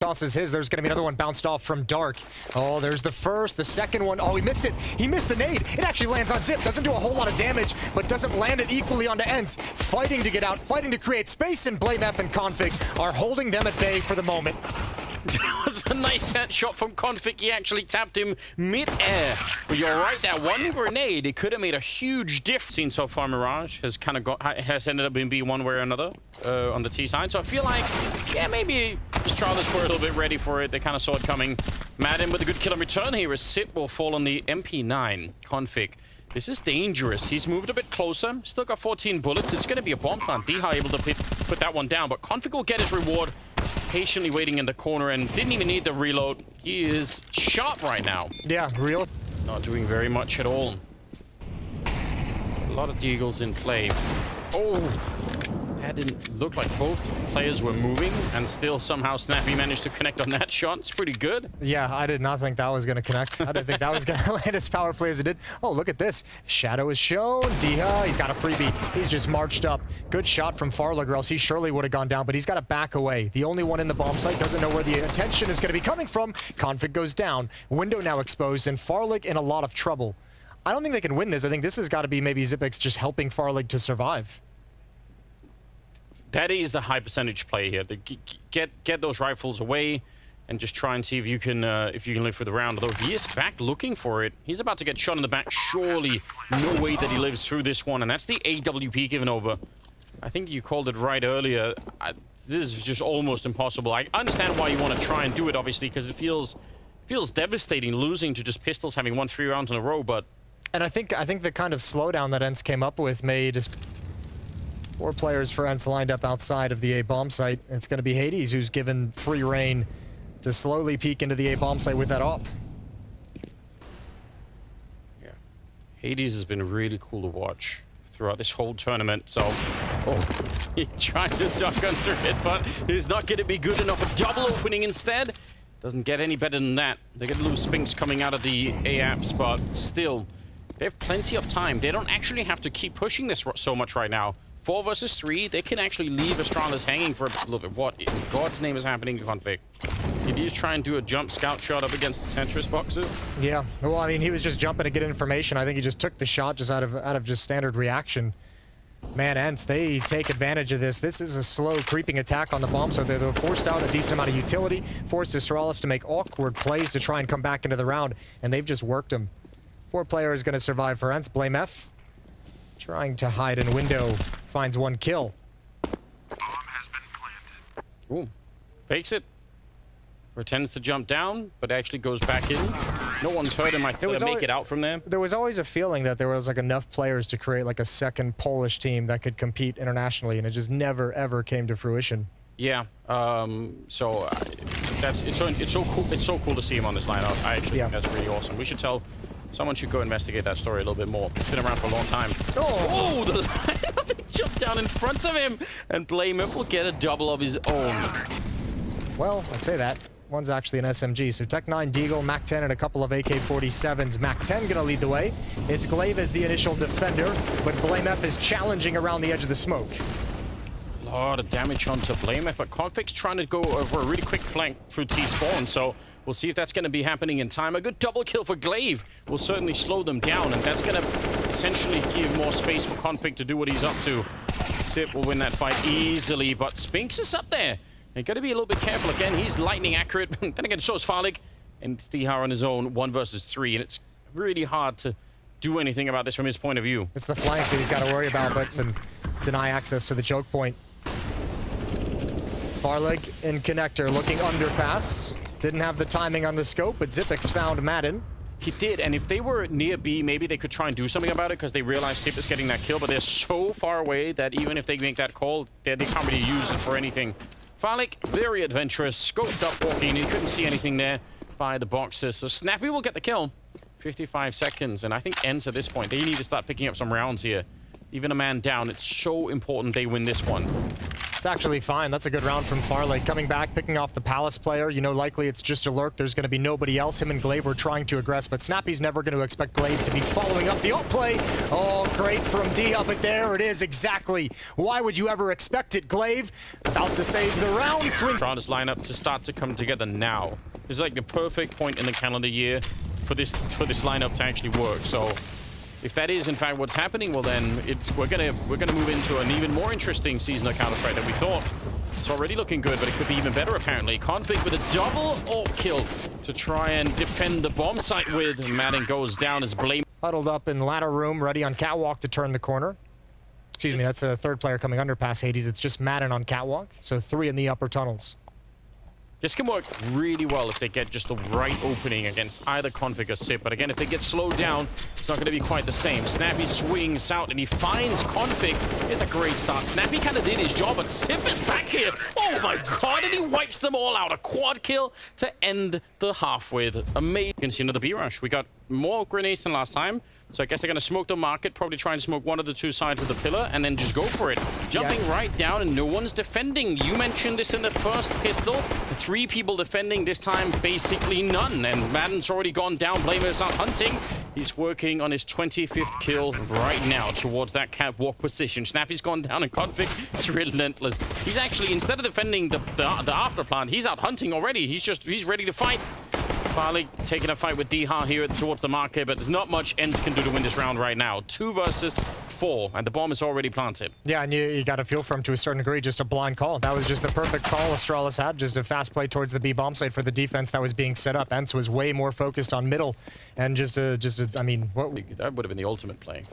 tosses his. There's going to be another one bounced off from Dark. Oh, there's the first, the second one. Oh, he missed it. He missed the nade. It actually lands on Zip. Doesn't do a whole lot of damage, but doesn't land it equally onto ENCE. Fighting to get out, fighting to create space, and BlameF and Config are holding them at bay for the moment. That was a nice headshot from Config. He actually tapped him mid-air. But you're right, that one grenade, it could have made a huge difference. Seen so far, Mirage has kind of has ended up being B one way or another on the T side. So I feel like, yeah, maybe Astralis were a little bit ready for it. They kind of saw it coming. Madden with a good kill in return here as Sip will fall on the MP9. Config. This is dangerous. He's moved a bit closer. Still got 14 bullets. It's going to be a bomb plant. Deha able to put that one down, but Config will get his reward. Patiently waiting in the corner and didn't even need the reload. He is sharp right now. Yeah, real. Not doing very much at all. A lot of deagles in play. Oh, that didn't look like both players were moving, and still somehow Snappy managed to connect on that shot. It's pretty good. Yeah, I did not think that was going to connect. I didn't think that was going to land as powerfully as it did. Oh, look at this. Shadow is shown. Deha, he's got a freebie. He's just marched up. Good shot from Farlig, or else he surely would have gone down, but he's got to back away. The only one in the bomb site doesn't know where the attention is going to be coming from. Config goes down. Window now exposed, and Farlig in a lot of trouble. I don't think they can win this. I think this has got to be maybe Xyp9x just helping Farlig to survive. That is the high percentage play here. Get those rifles away and just try and see if you can live for the round. Although he is back looking for it. He's about to get shot in the back. Surely no way that he lives through this one. And that's the AWP given over. I think you called it right earlier. This is just almost impossible. I understand why you want to try and do it, obviously, because it feels devastating losing to just pistols having won 3 rounds in a row, but... And I think the kind of slowdown that ENCE came up with made 4 players for ENCE lined up outside of the A bomb site. It's going to be Hades who's given free reign to slowly peek into the A bomb site with that op. Yeah, Hades has been really cool to watch throughout this whole tournament. So, oh, he tried to duck under it, but it's not going to be good enough. A double opening instead. Doesn't get any better than that. They get little spinks coming out of the A apps, but still, they have plenty of time. They don't actually have to keep pushing this so much right now. 4 versus 3, they can actually leave Astralis hanging for a little bit. What in God's name is happening to Config? Did he just try and do a jump scout shot up against the Tetris boxes? Yeah, well, I mean, he was just jumping to get information. I think he just took the shot just out of just standard reaction. Man, ENCE, they take advantage of this. This is a slow creeping attack on the bomb, so they're forced out a decent amount of utility, forced Astralis to make awkward plays to try and come back into the round, and they've just worked him. 4 players going to survive for ENCE. BlameF trying to hide in window, finds 1 kill. Bomb has been planted. Ooh, fakes it. Pretends to jump down, but actually goes back in. No one's heard him. I think to make it out from there. There was always a feeling that there was like enough players to create like a second Polish team that could compete internationally, and it just never ever came to fruition. Yeah. It's so cool. It's so cool to see him on this lineup. I actually think that's really awesome. We should tell. Someone should go investigate that story a little bit more. It's been around for a long time. Oh, the lineup jumped down in front of him, and BlameF will get a double of his own. Well, I say that. One's actually an SMG. So Tech 9 Deagle, Mac 10, and a couple of AK-47s. Mac 10 gonna lead the way. It's Glaive as the initial defender, but BlameF is challenging around the edge of the smoke. A lot of damage onto BlameF, but Config's trying to go over a really quick flank through T-spawn, so we'll see if that's going to be happening in time. A good double kill for Glaive will certainly slow them down, and that's going to essentially give more space for Config to do what he's up to. Sip will win that fight easily, but Spinks is up there. You got to be a little bit careful again. He's lightning accurate. Then again, so is Farlig, and Deha on his own, 1 versus 3, and it's really hard to do anything about this from his point of view. It's the flank that he's got to worry about, but deny access to the choke point. Farlig in connector, looking underpass. Didn't have the timing on the scope, but Xyp9x found Madden. He did, and if they were near B, maybe they could try and do something about it because they realize Sip is getting that kill, but they're so far away that even if they make that call, they can't really use it for anything. Farlig, very adventurous, scoped up walking, he couldn't see anything there via the boxes, so Snappy will get the kill. 55 seconds, and I think ENCE at this point, they need to start picking up some rounds here. Even a man down, it's so important they win this one. It's actually fine. That's a good round from Farley. Coming back, picking off the Palace player. You know, likely it's just a lurk. There's going to be nobody else. Him and Glaive were trying to aggress, but Snappy's never going to expect Glaive to be following up the ult play. Oh, great from Dia, but there it is exactly. Why would you ever expect it, Glaive? About to save the round. Swing. Astralis lineup to start to come together now. This is like the perfect point in the calendar year for this lineup to actually work. So if that is in fact what's happening, well then we're gonna move into an even more interesting season of Counter-Strike than we thought. It's already looking good, but it could be even better apparently. Config with a double ult kill to try and defend the bomb site with. Madden goes down as Blame. Huddled up in ladder room, ready on catwalk to turn the corner. Excuse me, that's a third player coming under past Hades. It's just Madden on catwalk, so 3 in the upper tunnels. This can work really well if they get just the right opening against either Config or Sip. But again, if they get slowed down, it's not going to be quite the same. Snappy swings out and he finds Config. It's a great start. Snappy kind of did his job, but Sip is back here. Oh my god, and he wipes them all out. A quad kill to end the half with. Amazing. You can see another B-rush. We got more grenades than last time. So I guess they're going to smoke the market, probably try and smoke one of the 2 sides of the pillar, and then just go for it. Jumping right down, and no one's defending. You mentioned this in the first pistol. 3 people defending, this time basically none. And Madden's already gone down. Blamer's out hunting. He's working on his 25th kill right now towards that catwalk position. Snappy's gone down, and Config is relentless. He's actually, instead of defending the after plant, he's out hunting already. He's ready to fight. Farley taking a fight with Diha here towards the market, but there's not much ENCE can do to win this round right now. 2 versus 4, and the bomb is already planted. Yeah, and you got to feel for him to a certain degree. Just a blind call. That was just the perfect call Astralis had. Just a fast play towards the B bomb site for the defense that was being set up. ENCE was way more focused on middle, and I mean, what? That would have been the ultimate play.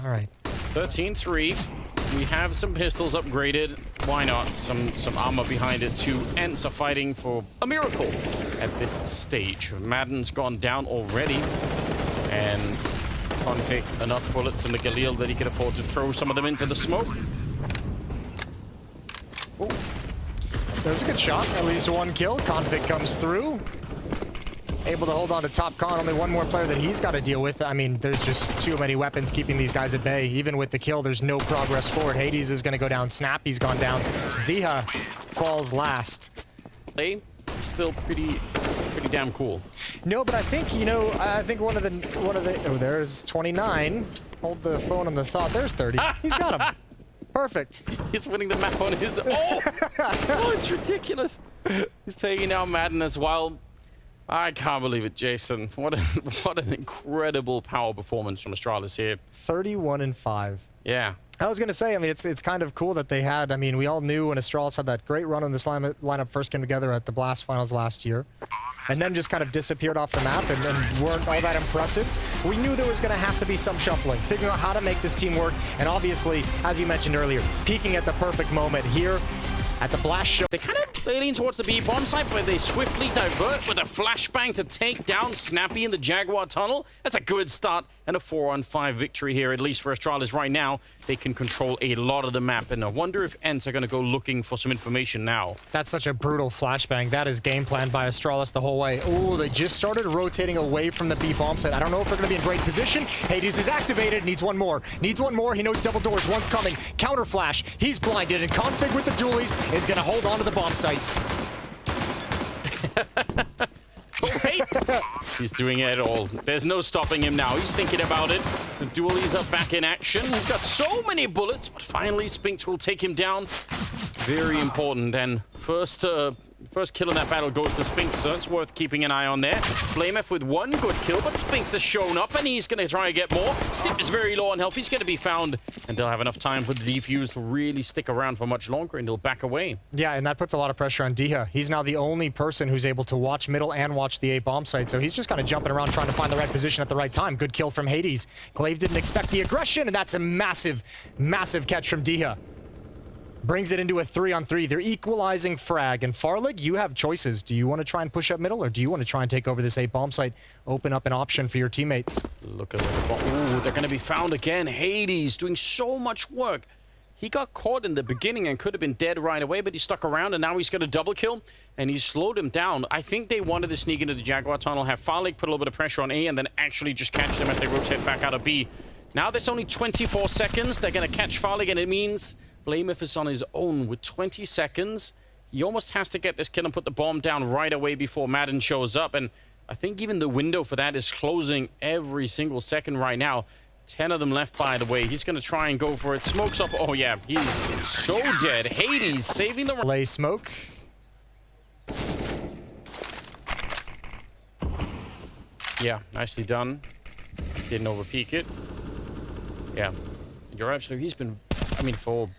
All right. 13-3. We have some pistols upgraded. Why not? Some armor behind it too. ENCE are fighting for a miracle at this stage. Madden's gone down already. And Config enough bullets in the Galil that he can afford to throw some of them into the smoke. Ooh. There's a good shot. At least 1 kill. Config comes through. Able to hold on to top con. Only 1 more player that he's got to deal with. I mean, there's just too many weapons keeping these guys at bay. Even with the kill, there's no progress forward. Hades is going to go down. Snappy's gone down. Diha falls last. They still pretty damn cool. No, but I think, you know, I think one of the oh, there's 29. Hold the phone on the thought. There's 30. He's got him. Perfect. He's winning the map on his own. Oh, it's ridiculous. He's taking out Madden as well. I can't believe it, Jason. What an incredible power performance from Astralis here. 31-5. Yeah. I was going to say, I mean, it's kind of cool that they had, I mean, we all knew when Astralis had that great run when this lineup first came together at the Blast Finals last year, and then just kind of disappeared off the map and weren't all that impressive. We knew there was going to have to be some shuffling, figuring out how to make this team work, and obviously, as you mentioned earlier, peaking at the perfect moment here at the Blast Show. They lean towards the B bomb site, but they swiftly divert with a flashbang to take down Snappy in the Jaguar tunnel. That's a good start and a 4-on-5 victory here, at least for Astralis right now. They can control a lot of the map, and I wonder if ENCE are going to go looking for some information now. That's such a brutal flashbang. That is game planned by Astralis the whole way. Oh, they just started rotating away from the B bomb site. I don't know if they're going to be in great position. Hades is activated. Needs 1 more. Needs 1 more. He knows double doors. 1's coming. Counter flash. He's blinded, and Config with the dualies is going to hold on to the bomb site. Wait. He's doing it all. There's no stopping him now. He's thinking about it. The dualies are back in action. He's got so many bullets, but finally Spinks will take him down. Very important. And first kill in that battle goes to Spinks, so it's worth keeping an eye on there. Flameth with 1 good kill, but Spinks has shown up, and he's going to try and get more. Sip is very low on health. He's going to be found, and they'll have enough time for the defuse to really stick around for much longer, and he'll back away. Yeah, and that puts a lot of pressure on Diha. He's now the only person who's able to watch middle and watch the A bomb site, so he's just kind of jumping around trying to find the right position at the right time. Good kill from Hades. Glaive didn't expect the aggression, and that's a massive, massive catch from Diha. Brings it into a 3-on-3. They're equalizing frag. And Farlig, you have choices. Do you want to try and push up middle, or do you want to try and take over this A bomb site? Open up an option for your teammates. Look at that. Ooh, they're going to be found again. Hades doing so much work. He got caught in the beginning and could have been dead right away, but he stuck around, and now he's got a double kill, and he's slowed him down. I think they wanted to sneak into the Jaguar tunnel, have Farlig put a little bit of pressure on A, and then actually just catch them as they rotate back out of B. Now there's only 24 seconds. They're going to catch Farlig, and it means Blameth is on his own with 20 seconds. He almost has to get this kill and put the bomb down right away before Madden shows up. And I think even the window for that is closing every single second right now. 10 of them left, by the way. He's going to try and go for it. Smokes up. Oh, yeah. He's so dead. Hades saving the... Lay smoke. Yeah, nicely done. Didn't overpeak it. Yeah. You're absolutely... He's been... I mean, for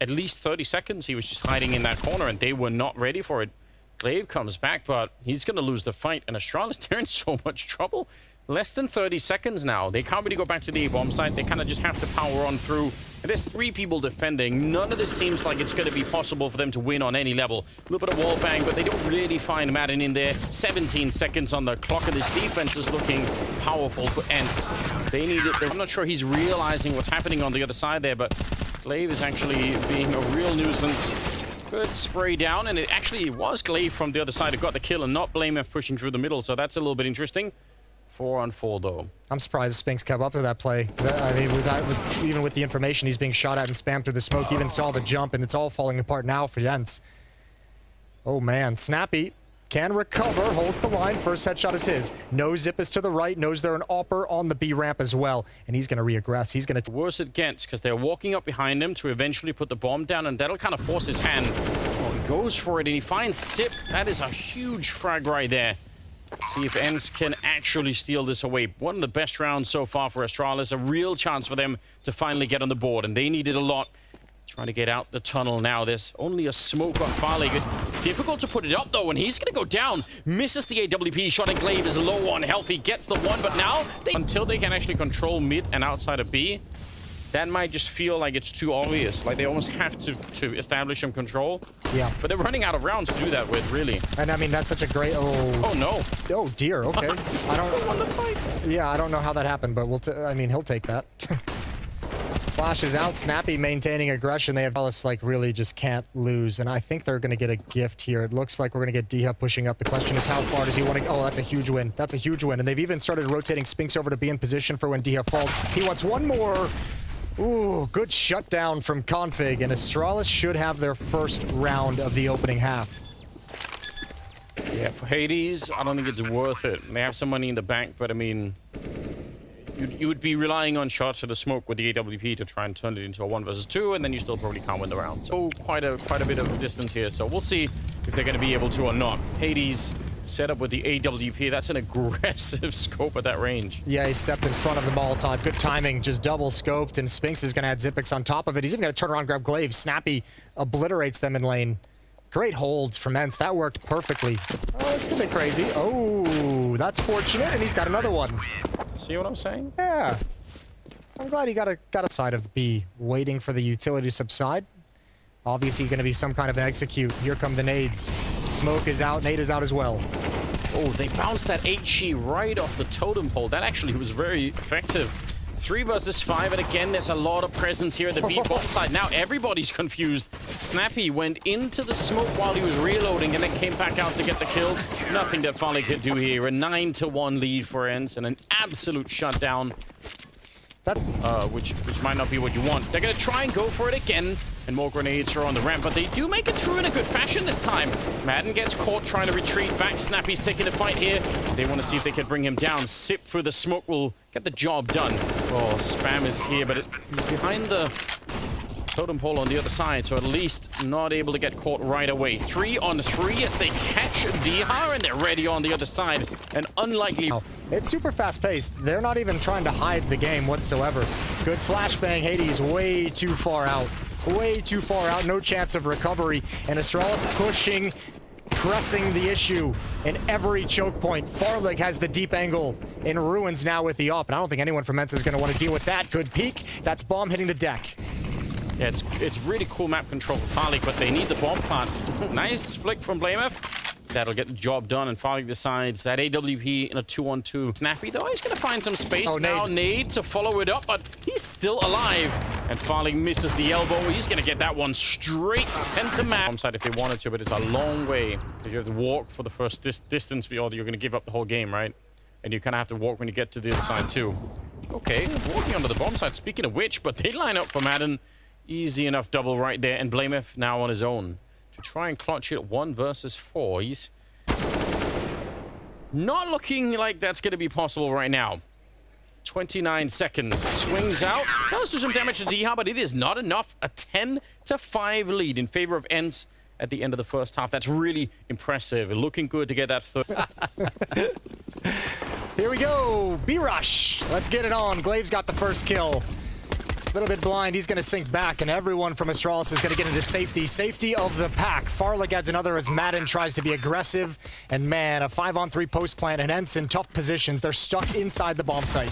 at least 30 seconds, he was just hiding in that corner, and they were not ready for it. Glaive comes back, but he's going to lose the fight. And Astralis, they're in so much trouble. Less than 30 seconds now. They can't really go back to the A-bomb site. They kind of just have to power on through. And there's 3 people defending. None of this seems like it's going to be possible for them to win on any level. A little bit of wall bang, but they don't really find Madden in there. 17 seconds on the clock, and this defense is looking powerful for ENCE. They need it. I'm not sure he's realizing what's happening on the other side there, but Glaive is actually being a real nuisance. Good spray down, and it actually was Glaive from the other side who got the kill and not Blameth pushing through the middle, so that's a little bit interesting. 4-on-4 though. I'm surprised Spinks kept up with that play. I mean, even with the information he's being shot at and spammed through the smoke, even saw the jump, and it's all falling apart now for ENCE. Oh man, Snappy can recover, holds the line. First headshot is his. No zip is to the right, knows they're an AWPer on the B ramp as well, and he's going to reaggress. He's going to... Worse it gets, because they're walking up behind him to eventually put the bomb down, and that'll kind of force his hand. Oh, he goes for it, and he finds Sip. That is a huge frag right there. See if ENCE can actually steal this away. One of the best rounds so far for Astralis. A real chance for them to finally get on the board, and they need it a lot. Trying to get out the tunnel now. There's only a smoke on Farley. Difficult to put it up, though, and he's going to go down. Misses the AWP shot, and Glaive is low on health. He gets the one, but now, until they can actually control mid and outside of B, that might just feel like it's too obvious. Like, they almost have to establish some control. Yeah. But they're running out of rounds to do that with, really. And I mean, that's such a great... Oh, no. Oh, dear. Okay. I don't... Yeah, I don't know how that happened, but I mean, he'll take that. Flashes out. Snappy maintaining aggression. They have Alice, like, really just can't lose. And I think they're going to get a gift here. It looks like we're going to get Diha pushing up. The question is, how far does he want to... Oh, that's a huge win. That's a huge win. And they've even started rotating Spinks over to be in position for when Diha falls. He wants one more... Ooh, good shutdown from Config, and Astralis should have their first round of the opening half. Yeah, for Hades, I don't think it's worth it. They have some money in the bank, but I mean, you would be relying on shots of the smoke with the AWP to try and turn it into a 1 versus 2, and then you still probably can't win the round. So quite a bit of distance here. So we'll see if they're going to be able to or not. Hades set up with the AWP. That's an aggressive scope at that range. Yeah, he stepped in front of the Molotov. Good timing, just double scoped, and Spinks is going to add Zipix on top of it. He's even going to turn around, grab Glaive. Snappy obliterates them in lane. Great hold from ENCE. That worked perfectly. Oh, it's a bit crazy. Oh, that's fortunate, and he's got another one. See what I'm saying? Yeah. I'm glad he got a side of B, waiting for the utility to subside. Obviously going to be some kind of an execute. Here come the nades. Smoke is out, nade is out as well. Oh, they bounced that HE right off the totem pole. That actually was very effective. 3 versus 5, and again, there's a lot of presence here at the B bomb side. Now everybody's confused. Snappy went into the smoke while he was reloading and then came back out to get the kill. Nothing that Farley could do here. A 9-1 lead for ENCE and an absolute shutdown. Which might not be what you want. They're going to try and go for it again, and more grenades are on the ramp, but they do make it through in a good fashion this time. Madden gets caught trying to retreat back. Snappy's taking the fight here. They want to see if they can bring him down. Sip through the smoke will get the job done. Oh, Spam is here, but he's behind the totem pole on the other side, so at least not able to get caught right away. 3 on 3 as they catch Diha, and they're ready on the other side. An unlikely... It's super fast-paced. They're not even trying to hide the game whatsoever. Good flashbang. Hades way too far out. Way too far out. No chance of recovery. And Astralis pushing, pressing the issue in every choke point. Farlig has the deep angle in ruins now with the op, and I don't think anyone from ENCE is going to want to deal with that. Good peek. That's bomb hitting the deck. Yeah, it's really cool map control for Farlig, but they need the bomb plant. Nice flick from Blameth. That'll get the job done, and Farlig decides that AWP in a 2-on-2. Snappy, though, he's going to find some space now. Nade to follow it up, but he's still alive. And Farlig misses the elbow. He's going to get that one straight center map. Side if they wanted to, but it's a long way, because you have to walk for the first distance, or you're going to give up the whole game, right? And you kind of have to walk when you get to the other side, too. Okay, walking onto the bomb side. Speaking of which, but they line up for Madden. Easy enough double right there, and Blameth now on his own to try and clutch it 1 versus 4. He's not looking like that's going to be possible right now. 29 seconds. Swings out. Does do some damage to Diha, but it is not enough. A 10-5 lead in favor of ENCE at the end of the first half. That's really impressive. Looking good to get that third. Here we go. B-Rush. Let's get it on. Glaive's got the first kill. A little bit blind. He's going to sink back, and everyone from Astralis is going to get into safety. Safety of the pack. Farlig adds another as Madden tries to be aggressive. And man, a 5-on-3 post plant and ENCE in tough positions. They're stuck inside the bomb site.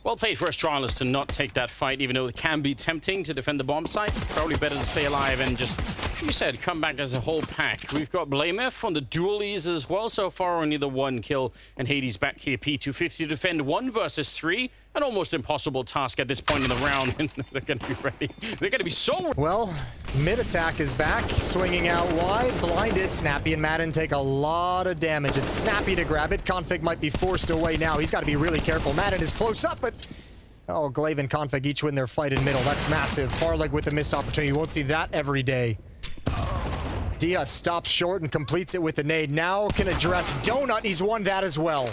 Well played for Astralis to not take that fight, even though it can be tempting to defend the bomb site. Probably better to stay alive and just, you said, come back as a whole pack. We've got Blameth on the dualies as well. So far, only the 1 kill, and Hades back here. P250 to defend 1 versus 3. An almost impossible task at this point in the round, and they're going to be ready. They're going to be so... Well, mid-attack is back, swinging out wide, blinded. Snappy and Madden take a lot of damage. It's Snappy to grab it. Config might be forced away now. He's got to be really careful. Madden is close up, but... Oh, Glaive and Config each win their fight in middle. That's massive. Farlig with the missed opportunity. You won't see that every day. Dia stops short and completes it with the nade. Now can address Donut. He's won that as well.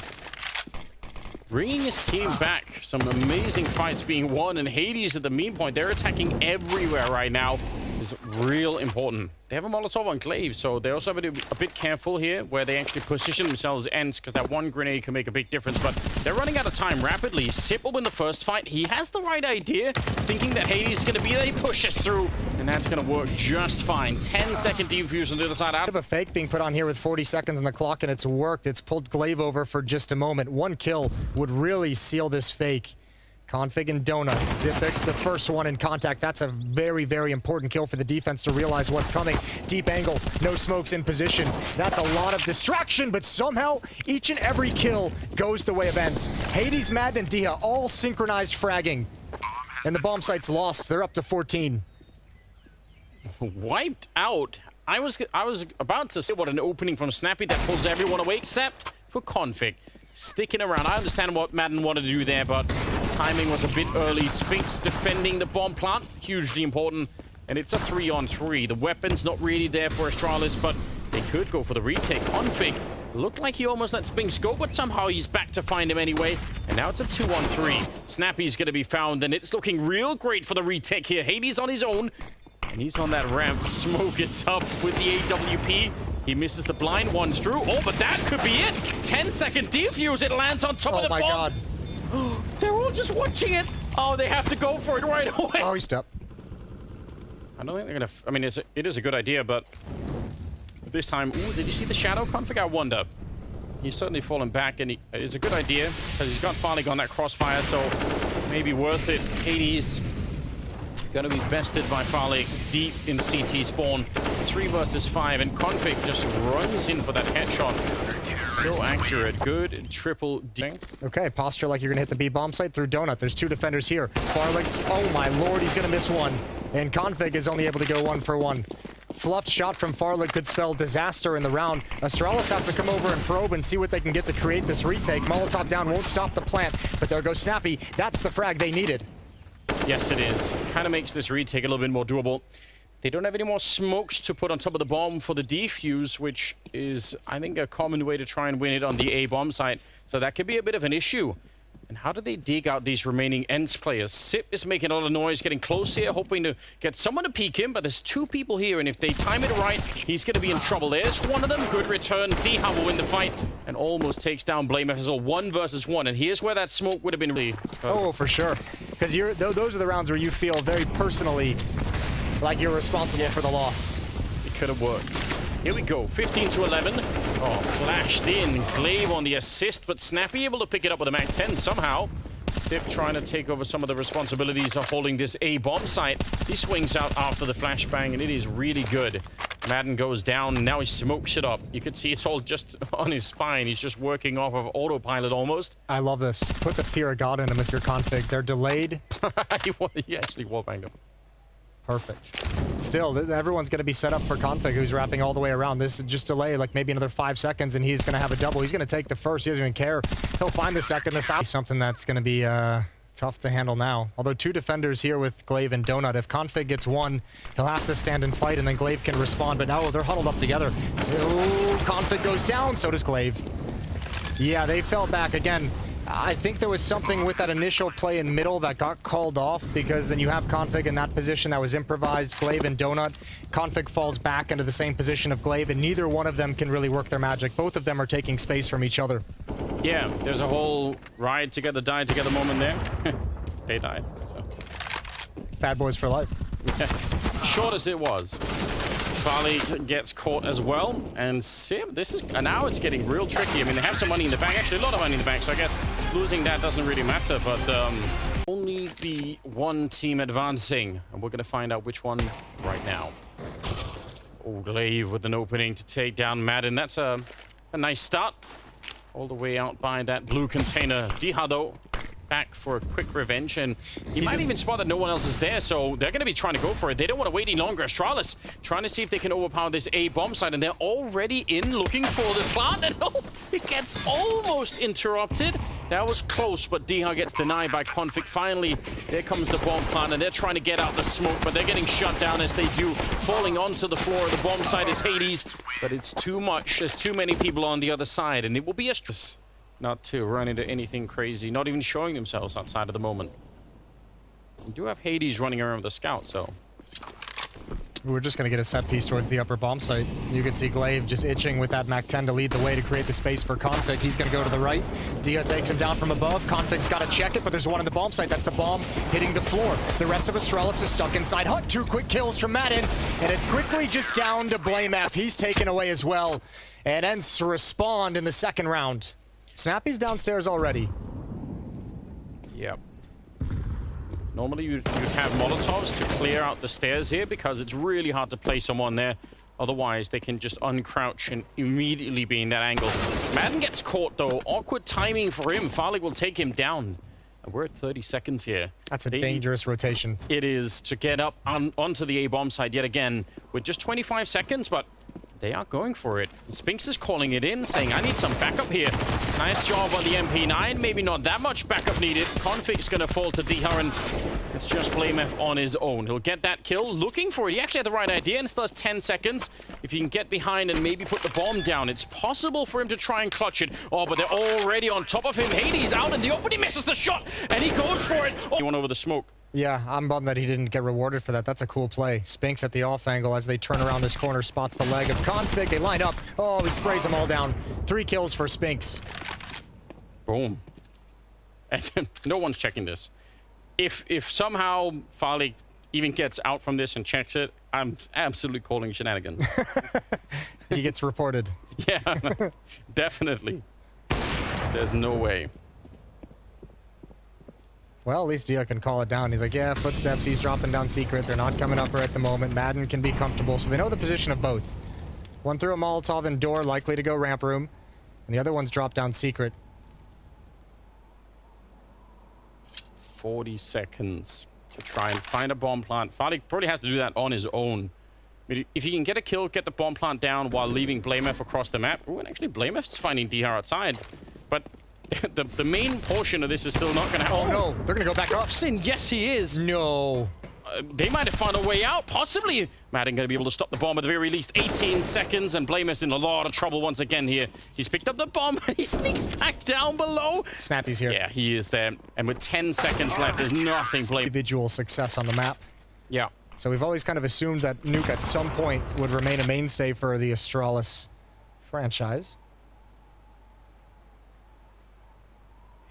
Bringing his team back. Some amazing fights being won, and Hades at the mean point. They're attacking everywhere right now. Is real important. They have a Molotov on Glaive, so they also have to be a bit careful here where they actually position themselves ENCE, because that 1 grenade can make a big difference. But they're running out of time rapidly. Sip will win the first fight. He has the right idea, thinking that Hades is going to be there. He pushes through, and that's going to work just fine. 10-second defuse on the other side. Out Of a fake being put on here with 40 seconds on the clock, and it's worked. It's pulled Glaive over for just a moment. 1 kill would really seal this fake. Config and Donut. Zipix, the first one in contact. That's a very, very important kill for the defense to realize what's coming. Deep angle, no smokes in position. That's a lot of distraction, but somehow each and every kill goes the way of ENCE. Hades, Madden, and Dia all synchronized fragging. And the bomb site's lost. They're up to 14. Wiped out. I was about to say what an opening from Snappy that pulls everyone away, except for Config. Sticking around. I understand what Madden wanted to do there, but timing was a bit early. Sphinx defending the bomb plant, hugely important. And it's a 3-on-3. The weapon's not really there for Astralis, but they could go for the retake. Config looked like he almost let Sphinx go, but somehow he's back to find him anyway. And now it's a 2-on-3. Snappy's going to be found, and it's looking real great for the retake here. Hades on his own, and he's on that ramp. Smoke is up with the AWP. He misses the blind one through. Oh, but that could be it. 10-second defuse. It lands on top of the bomb. Oh my god. They're all just watching it. Oh, they have to go for it right away. Oh, step. I don't think they're gonna. I mean, it is a good idea, but this time, ooh, did you see the shadow config? I wonder. He's certainly fallen back, and it's a good idea because he's got Farlig on that crossfire, so maybe worth it. Hades gonna be bested by Farlig deep in CT spawn. 3 versus 5, and Config just runs in for that headshot. So accurate. Good triple D. Okay, posture like you're gonna hit the B bomb site through Donut. There's 2 defenders here. Farlig's, oh my lord, he's gonna miss 1. And Config is only able to go 1 for 1. Fluffed shot from Farlig could spell disaster in the round. Astralis have to come over and probe and see what they can get to create this retake. Molotov down won't stop the plant, but there goes Snappy. That's the frag they needed. Yes, it is. Kind of makes this retake a little bit more doable. They don't have any more smokes to put on top of the bomb for the defuse, which is, I think, a common way to try and win it on the A bomb site. So that could be a bit of an issue. And how do they dig out these remaining ENCE players? Sip is making a lot of noise, getting close here, hoping to get someone to peek him, but there's 2 people here, and if they time it right, he's going to be in trouble. There's one of them. Good return. Diha will win the fight and almost takes down Blameth as a 1 versus 1. And here's where that smoke would have been really... Oh, for sure. Because those are the rounds where you feel very personally like you're responsible for the loss. It could have worked. Here we go, 15 to 11. Oh, flashed in. Glaive on the assist, but Snappy able to pick it up with a Mac 10 somehow. Sip trying to take over some of the responsibilities of holding this A bomb site. He swings out after the flashbang, and it is really good. Madden goes down, and now he smokes it up. You could see it's all just on his spine. He's just working off of autopilot almost. I love this. Put the fear of God in them with your config. They're delayed. He actually wallbanged him. Perfect. Still, everyone's going to be set up for Config, who's wrapping all the way around. This is just delay, like maybe another 5 seconds, and he's going to have a double. He's going to take the first. He doesn't even care. He'll find the second. This is something that's going to be Tough to handle now. Although 2 defenders here with Glaive and Donut. If Config gets one, he'll have to stand and fight, and then Glaive can respond. But no, they're huddled up together. Oh, Config goes down, so does Glaive. Yeah, they fell back again. I think there was something with that initial play in middle that got called off, because then you have Config in that position that was improvised, Glaive and Donut. Config falls back into the same position of Glaive, and neither one of them can really work their magic. Both of them are taking space from each other. Yeah, there's a whole ride together, die together moment there. They died. So. Bad boys for life. Yeah. Short as it was. Farley gets caught as well, and Sim, now it's getting real tricky. I mean, they have some money in the bank, actually a lot of money in the bank, so I guess losing that doesn't really matter, but only the one team advancing, and we're gonna find out which one right now. Oh, Glaive with an opening to take down Madden. That's a nice start. All the way out by that blue container. Diha, though, back for a quick revenge, and he might even spot that no one else is there, so they're going to be trying to go for it. They don't want to wait any longer. Astralis trying to see if they can overpower this A bomb site, and they're already in looking for the plant, and oh, it gets almost interrupted. That was close, but Diha gets denied by Config. Finally, there comes the bomb plant, and they're trying to get out the smoke, but they're getting shut down as they do. Falling onto the floor of the bomb site is Hades, but it's too much. There's too many people on the other side, and it will be a stress not to run into anything crazy, not even showing themselves outside of the moment. We do have Hades running around with a scout, so... We're just going to get a set piece towards the upper bomb site. You can see Glaive just itching with that Mac 10 to lead the way to create the space for Config. He's going to go to the right. Dia takes him down from above. Config's got to check it, but there's one in the bomb site. That's the bomb hitting the floor. The rest of Astralis is stuck inside Hut. 2 quick kills from Madden, and it's quickly just down to Blame F. He's taken away as well. And ENCE respond in the second round. Snappy's downstairs already. Yep. Normally you'd have Molotovs to clear out the stairs here because it's really hard to play someone there. Otherwise, they can just uncrouch and immediately be in that angle. Madden gets caught, though. Awkward timing for him. Farley will take him down. And we're at 30 seconds here. That's a dangerous rotation. It is to get up onto the A-bomb side yet again with just 25 seconds, but they are going for it. Spinks is calling it in, saying, I need some backup here. Nice job on the MP9. Maybe not that much backup needed. Config's going to fall to Diha, and it's just Blame F on his own. He'll get that kill. Looking for it. He actually had the right idea and still has 10 seconds. If he can get behind and maybe put the bomb down, it's possible for him to try and clutch it. Oh, but they're already on top of him. Hades out in the open. He misses the shot, and he goes for it. Oh, he went over the smoke. Yeah, I'm bummed that he didn't get rewarded for that. That's a cool play. Spinks at the off angle as they turn around this corner, spots the leg of Config. They line up. Oh, he sprays them all down. 3 kills for Spinks. Boom. And no one's checking this. If somehow Farley even gets out from this and checks it, I'm absolutely calling shenanigans. He gets reported. Yeah, definitely. There's no way. Well, at least Dia can call it down. He's like, yeah, footsteps. He's dropping down secret. They're not coming up right at the moment. Madden can be comfortable, so they know the position of both. One threw a Molotov and door, likely to go ramp room. And the other one's dropped down secret. 40 seconds to try and find a bomb plant. Farley probably has to do that on his own. I mean, if he can get a kill, get the bomb plant down while leaving Blame F across the map. Oh, and actually Blame F's finding Diha outside. But the main portion of this is still not going to happen. Oh, no. They're going to go back up. Yes, he is. No. They might have found a way out, possibly. Madden going to be able to stop the bomb at the very least. 18 seconds, and Blame F's in a lot of trouble once again here. He's picked up the bomb, and he sneaks back down below. Snappy's here. Yeah, he is there. And with 10 seconds left, there's nothing Blame. Individual success on the map. Yeah. So we've always kind of assumed that Nuke at some point would remain a mainstay for the Astralis franchise.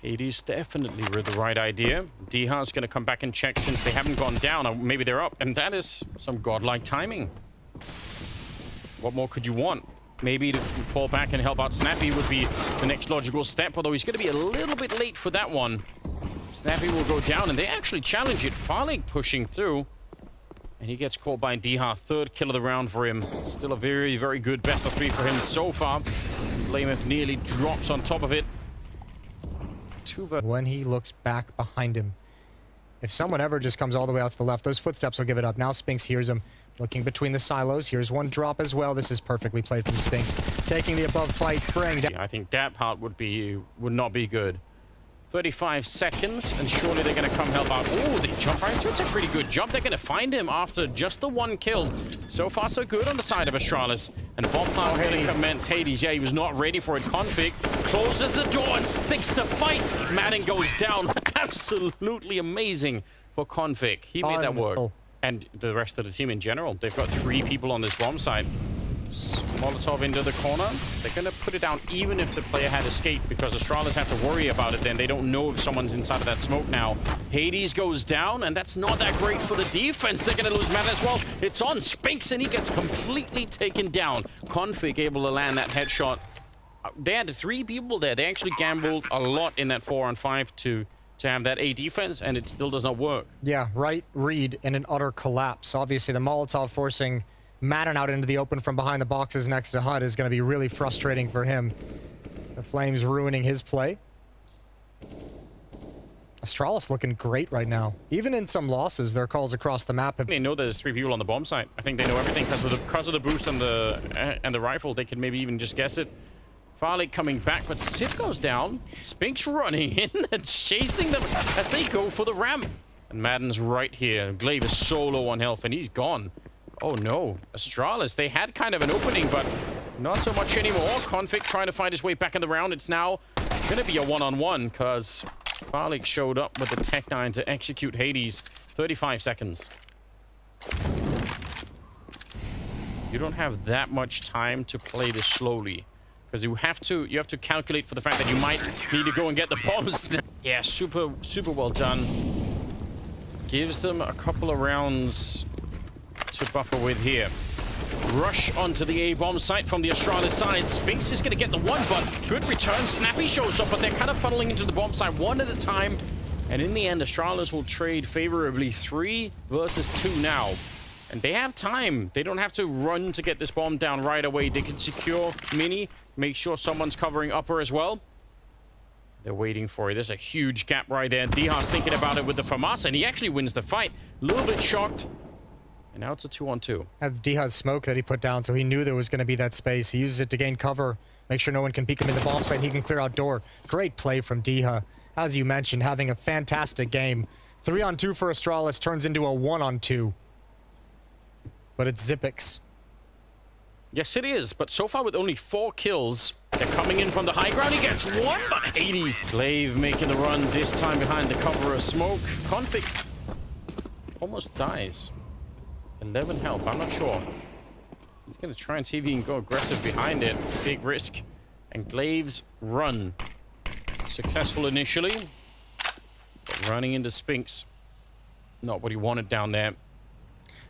Hades definitely with the right idea. Diha's going to come back and check since they haven't gone down, or maybe they're up, and that is some godlike timing. What more could you want? Maybe to fall back and help out Snappy would be the next logical step, although he's going to be a little bit late for that one. Snappy will go down, and they actually challenge it. Farley pushing through, and he gets caught by Diha. 3rd kill of the round for him. Still a very, very good best of 3 for him so far. Blame F nearly drops on top of it. When he looks back behind him. If someone ever just comes all the way out to the left, those footsteps will give it up. Now Spinks hears him. Looking between the silos. Here's one drop as well. This is perfectly played from Spinks. Taking the above fight, spraying down. I think that part would not be good. 35 seconds, and surely they're going to come help out. Oh, they jump right through. It's a pretty good jump. They're going to find him after just the one kill. So far, so good on the side of Astralis. And Bomb Cloud going to commence Hades. Yeah, he was not ready for it. Config closes the door and sticks to fight. Madden goes down. Absolutely amazing for Config. He made that work. And the rest of the team in general. They've got 3 people on this bomb site. Molotov into the corner. They're going to put it down even if the player had escaped, because Astralis have to worry about it then. They don't know if someone's inside of that smoke now. Hades goes down, and that's not that great for the defense. They're going to lose Madden as well. It's on Spinks, and he gets completely taken down. Config able to land that headshot. They had 3 people there. They actually gambled a lot in that 4-on-5 to have that A defense, and it still does not work. Yeah, right read in an utter collapse. Obviously, the Molotov forcing Madden out into the open from behind the boxes next to HUD is going to be really frustrating for him. The Flames ruining his play. Astralis looking great right now. Even in some losses, their calls across the map have... They know there's 3 people on the bomb site. I think they know everything because of the boost and the rifle. They can maybe even just guess it. Farley coming back, but Sip goes down. Spinks running in and chasing them as they go for the ramp. And Madden's right here. Glaive is so low on health, and he's gone. Oh no, Astralis, they had kind of an opening, but not so much anymore. Config trying to find his way back in the round. It's now going to be a one-on-one because Farley showed up with the Tech 9 to execute Hades. 35 seconds. You don't have that much time to play this slowly, because you have to calculate for the fact that you might need to go and get the bombs. Yeah, super well done. Gives them a couple of rounds to buffer with here. Rush onto the A-bomb site from the Astralis side. Spinks is going to get the one, but good return. Snappy shows up, but they're kind of funneling into the bomb site one at a time. And in the end, Astralis will trade favorably 3 versus 2 now. And they have time. They don't have to run to get this bomb down right away. They can secure Mini, make sure someone's covering upper as well. They're waiting for it. There's a huge gap right there. Diha's thinking about it with the FAMAS, and he actually wins the fight. A little bit shocked. And now it's a 2-on-2. That's Diha's smoke that he put down, so he knew there was going to be that space. He uses it to gain cover, make sure no one can peek him in the bomb site, and he can clear out door. Great play from Diha. As you mentioned, having a fantastic game. 3-on-2 for Astralis turns into a 1-on-2. But it's Zipix. Yes, it is. But so far with only 4 kills, they're coming in from the high ground. He gets 1, but Hades. Glaive making the run, this time behind the cover of smoke. Config almost dies. 11 health, I'm not sure. He's going to try and see if he can go aggressive behind it. Big risk. And Glaive's run. Successful initially. But running into Spinks. Not what he wanted down there.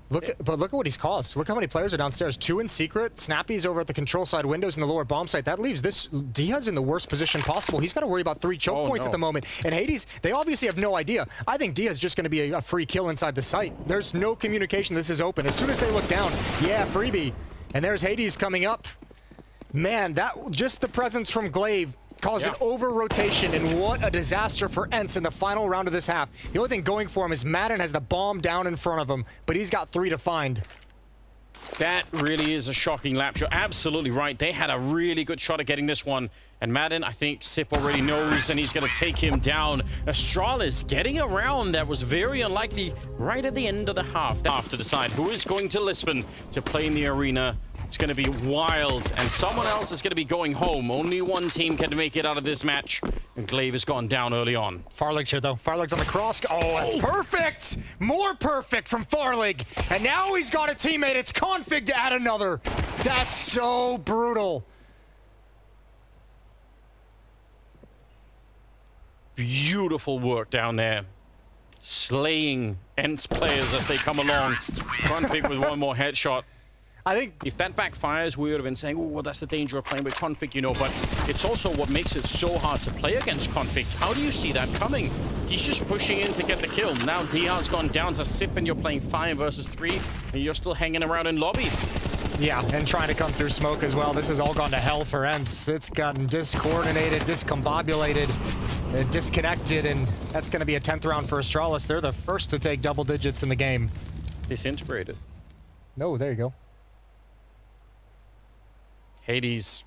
But look at what he's caused. Look how many players are downstairs. 2 in secret. Snappy's over at the control side windows in the lower bomb site. That leaves this Diaz in the worst position possible. He's got to worry about 3 choke points at the moment. And Hades, they obviously have no idea. I think Diaz is just going to be a free kill inside the site. There's no communication. This is open. As soon as they look down, yeah, freebie. And there's Hades coming up. Man, that just the presence from Glaive caused an over-rotation, and what a disaster for ENCE in the final round of this half. The only thing going for him is Madden has the bomb down in front of him, but he's got 3 to find. That really is a shocking lap. You're absolutely right. They had a really good shot at getting this one. And Madden, I think Sip already knows, and he's going to take him down. Astralis getting around. That was very unlikely right at the end of the half. They have to decide who is going to Lisbon to play in the arena. It's going to be wild, and someone else is going to be going home. Only one team can make it out of this match, and Glaive has gone down early on. Farlig's here, though. Farlig's on the cross. Oh, that's perfect! More perfect from Farlig. And now he's got a teammate. It's Config to add another. That's so brutal. Beautiful work down there. Slaying ENCE players as they come along. Config with one more headshot. I think if that backfires, we would have been saying, oh, well, that's the danger of playing with Config, you know, but it's also what makes it so hard to play against Config. How do you see that coming? He's just pushing in to get the kill. Now Diha's gone down to Sip, and you're playing 5 versus 3, and you're still hanging around in lobby. Yeah, and trying to come through smoke as well. This has all gone to hell for ENCE. It's gotten discoordinated, discombobulated, disconnected, and that's going to be a 10th round for Astralis. They're the first to take double digits in the game. Disintegrated. No, there you go. Hades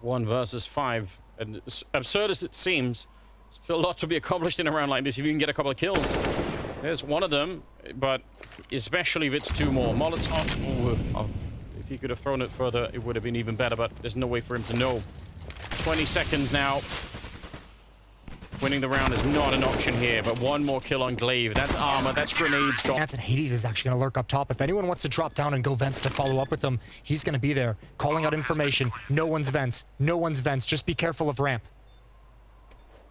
1 versus 5. And as absurd as it seems, Still a lot to be accomplished in a round like this if you can get a couple of kills. There's one of them, but especially if it's two more. Molotov, ooh, if he could have thrown it further, it would have been even better, but there's no way for him to know. 20 seconds now. Winning the round is not an option here, but one more kill on Glaive. That's armor, that's grenades. ENCE and Hades is actually going to lurk up top. If anyone wants to drop down and go vents to follow up with them, he's going to be there, calling out information. No one's vents. No one's vents. Just be careful of ramp.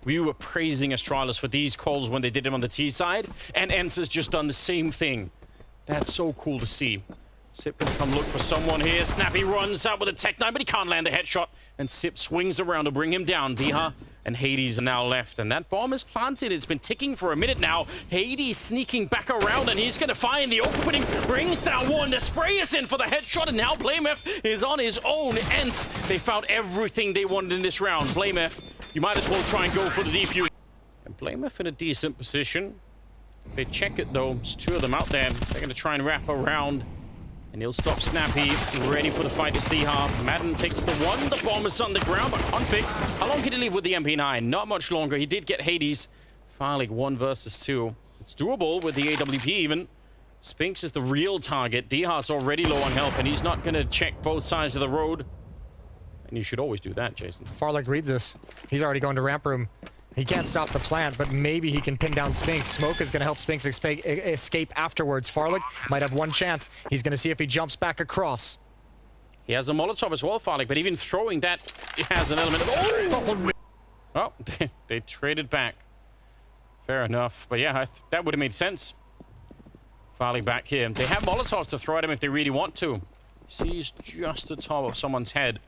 We were praising Astralis for these calls when they did him on the T side, and ENCE has just done the same thing. That's so cool to see. Sip can come look for someone here. Snappy runs out with a Tech 9, but he can't land the headshot. And Sip swings around to bring him down. Diha and Hades are now left, and that bomb is planted. It's been ticking for a minute now. Hades sneaking back around, and he's going to find the opening. Brings down one. The spray is in for the headshot, and now BlameF is on his own. ENCE, they found everything they wanted in this round. BlameF, you might as well try and go for the defuse. And BlameF in a decent position. They check it, though. There's two of them out there. They're going to try and wrap around. And he'll stop Snappy, ready for the fight is Diha. Madden takes the one, the bomb is on the ground, but Config, how long can he live with the MP9? Not much longer. He did get Hades. Farlig 1 versus 2. It's doable with the AWP even. Spinks is the real target. Diha's already low on health, and he's not going to check both sides of the road. And you should always do that, Jason. Farlig reads this. He's already going to ramp room. He can't stop the plant, but maybe he can pin down Spinks. Smoke is going to help Spinks escape afterwards. Farlig might have one chance. He's going to see if he jumps back across. He has a Molotov as well, Farlig, but even throwing that, it has an element of... Oh, they traded back. Fair enough. But yeah, that would have made sense. Farlig back here. They have Molotovs to throw at him if they really want to. Sees just the top of someone's head.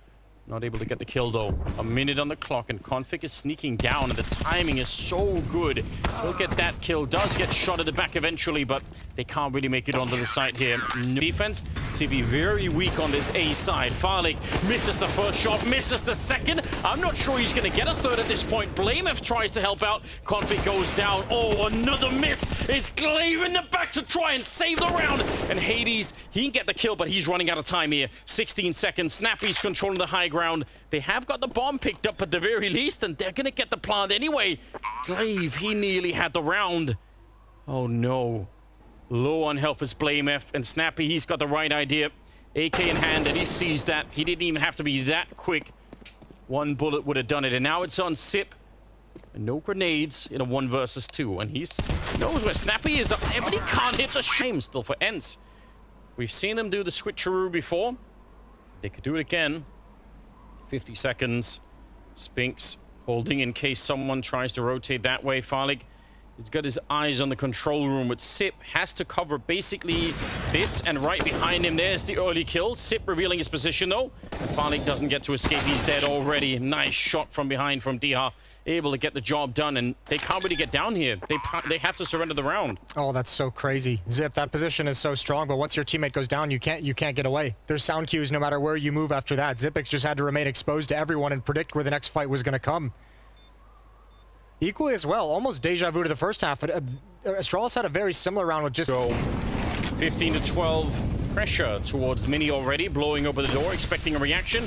Not able to get the kill, though. A minute on the clock, and Config is sneaking down, and the timing is so good. He'll get that kill. Does get shot at the back eventually, but they can't really make it onto the side here. Defense to be very weak on this A side. Farlig misses the first shot, misses the second. I'm not sure he's going to get a third at this point. BlameF tries to help out. Config goes down. Oh, another miss. It's Glaive in the back to try and save the round. And Hades, he can get the kill, but he's running out of time here. 16 seconds. Snappy's controlling the high ground. They have got the bomb picked up at the very least, and they're going to get the plant anyway. Glaive, he nearly had the round. Oh, no. Low on health is BlameF, and Snappy, he's got the right idea. AK in hand, and he sees that. He didn't even have to be that quick. One bullet would have done it, and now it's on Sip. And no grenades in a 1 versus 2, and he knows where Snappy is up there, but he can't hit the shame still for ENCE. We've seen them do the switcheroo before. They could do it again. 50 seconds. Spinks holding in case someone tries to rotate that way. Farlig, he's got his eyes on the control room, but Sip has to cover basically this, and right behind him, there's the early kill. Sip revealing his position, though, and Farlig doesn't get to escape. He's dead already. Nice shot from behind from Diha. Able to get the job done, and they can't really get down here. They have to surrender the round. Oh, that's so crazy. Zip, that position is so strong, but once your teammate goes down, you can't get away. There's sound cues no matter where you move after that. Zipix just had to remain exposed to everyone and predict where the next fight was going to come. Equally as well, almost deja vu to the first half. Astralis had a very similar round with just... So, 15 to 12 pressure towards Mini already, blowing over the door, expecting a reaction.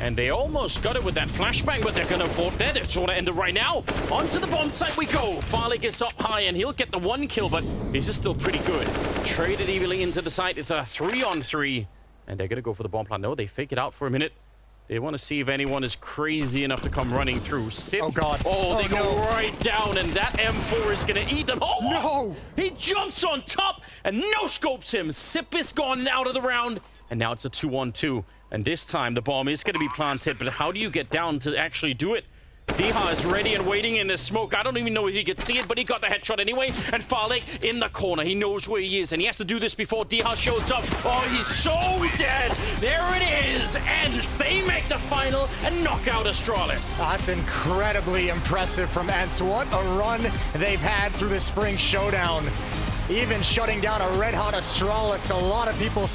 And they almost got it with that flashbang, but they're going to avoid that. It's going to end it right now. Onto the bomb site we go. Farlig gets up high, and he'll get the one kill, but this is still pretty good. Traded evenly into the site. It's a 3-on-3. And they're going to go for the bomb plant. No, they fake it out for a minute. They want to see if anyone is crazy enough to come running through. Sip. Oh, God. Oh, they go right down, and that M4 is going to eat them. Oh, no! He jumps on top and no-scopes him. Sip is gone out of the round, and now it's a 2-on-2. And this time, the bomb is going to be planted, but how do you get down to actually do it? Diha is ready and waiting in the smoke. I don't even know if he could see it, but he got the headshot anyway. And Farlig in the corner. He knows where he is, and he has to do this before Diha shows up. Oh, he's so dead. There it is. ENCE, they make the final and knock out Astralis. That's incredibly impressive from ENCE. What a run they've had through the spring showdown. Even shutting down a red-hot Astralis. A lot of people